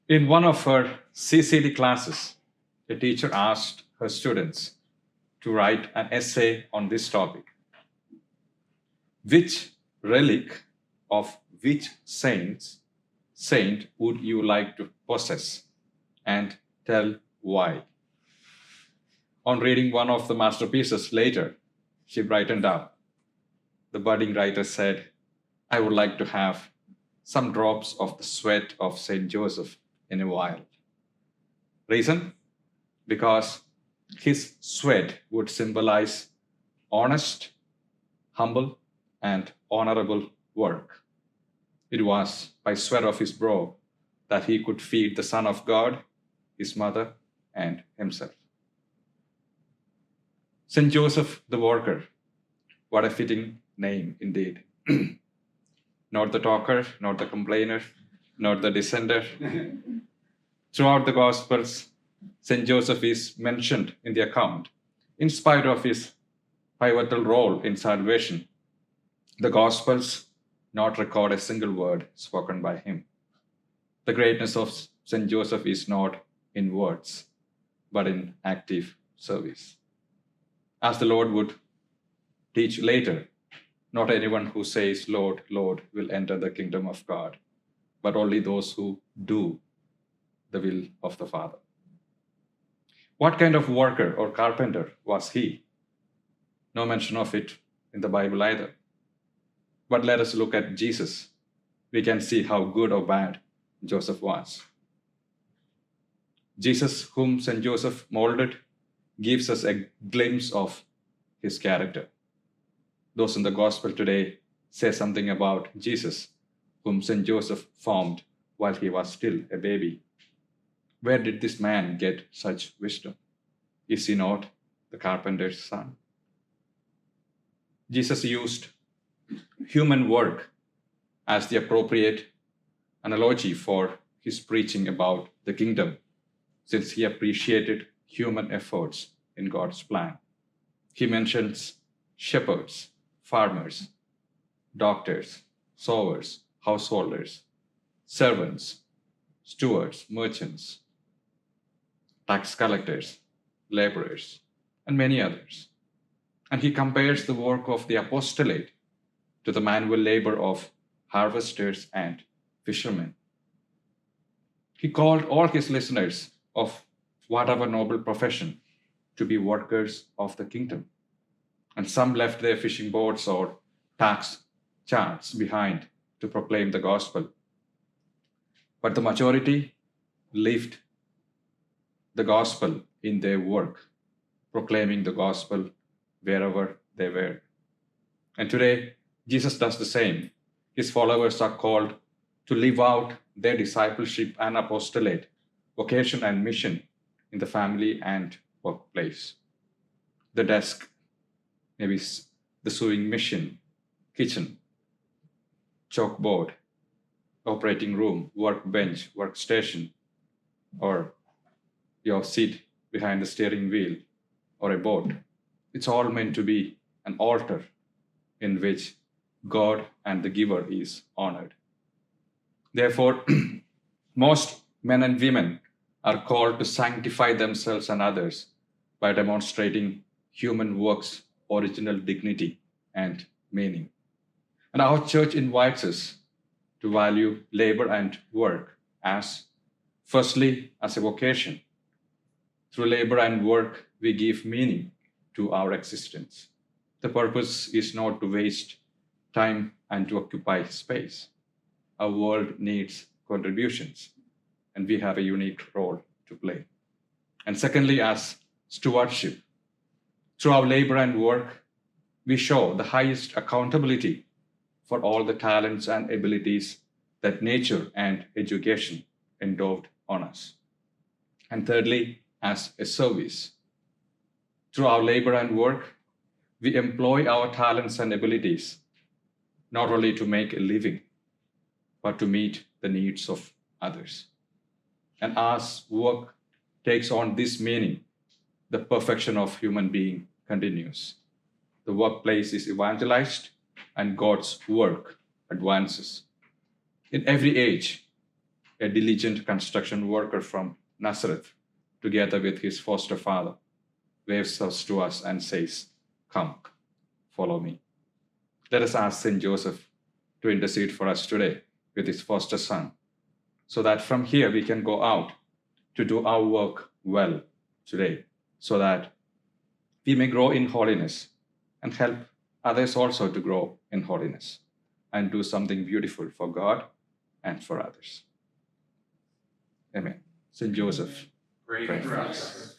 In one of her CCD classes, a teacher asked her students to write an essay on this topic. Which relic of which saint would you like to possess and tell why? On reading one of the masterpieces later, she brightened up. The budding writer said, I would like to have some drops of the sweat of Saint Joseph in a vial. Reason? Because his sweat would symbolize honest, humble, and honorable work. It was by sweat of his brow that he could feed the Son of God, his mother, and himself. Saint Joseph the Worker, what a fitting name indeed. Not the talker, not the complainer, not the dissenter. Throughout the Gospels, Saint Joseph is mentioned in the account. In spite of his pivotal role in salvation, the Gospels not record a single word spoken by him. The greatness of Saint Joseph is not in words, but in active service. As the Lord would teach later, not anyone who says, Lord, Lord, will enter the kingdom of God, but only those who do the will of the Father. What kind of worker or carpenter was he? No mention of it in the Bible either. But let us look at Jesus. We can see how good or bad Joseph was. Jesus, whom St. Joseph molded, gives us a glimpse of his character. Those in the gospel today say something about Jesus, whom St. Joseph formed while he was still a baby. Where did this man get such wisdom? Is he not the carpenter's son? Jesus used human work as the appropriate analogy for his preaching about the kingdom, since he appreciated human efforts in God's plan. He mentions shepherds, farmers, doctors, sowers, householders, servants, stewards, merchants, tax collectors, laborers, and many others. And he compares the work of the apostolate to the manual labor of harvesters and fishermen. He called all his listeners of whatever noble profession to be workers of the kingdom. And some left their fishing boats or tax charts behind to proclaim the gospel. But the majority lived the gospel in their work, proclaiming the gospel wherever they were. And today, Jesus does the same. His followers are called to live out their discipleship and apostolate, vocation and mission in the family and workplace. The desk, maybe the sewing machine, kitchen, chalkboard, operating room, workbench, workstation, or your seat behind the steering wheel, or a boat. It's all meant to be an altar in which God and the giver is honored. Therefore, most men and women are called to sanctify themselves and others by demonstrating human work's original dignity and meaning. And our church invites us to value labor and work as, firstly, as a vocation. Through labor and work, we give meaning to our existence. The purpose is not to waste time and to occupy space. Our world needs contributions, and we have a unique role to play. And secondly, as stewardship. Through our labor and work, we show the highest accountability for all the talents and abilities that nature and education endowed on us. And thirdly, as a service. Through our labor and work, we employ our talents and abilities not only to make a living, but to meet the needs of others. And as work takes on this meaning, the perfection of human being continues. The workplace is evangelized and God's work advances. In every age, a diligent construction worker from Nazareth, together with his foster father, waves us to us and says, "Come, follow me." Let us ask Saint Joseph to intercede for us today with his foster son, so that from here we can go out to do our work well today, so that we may grow in holiness and help others also to grow in holiness and do something beautiful for God and for others. Amen. Saint Joseph, Pray pray for for us.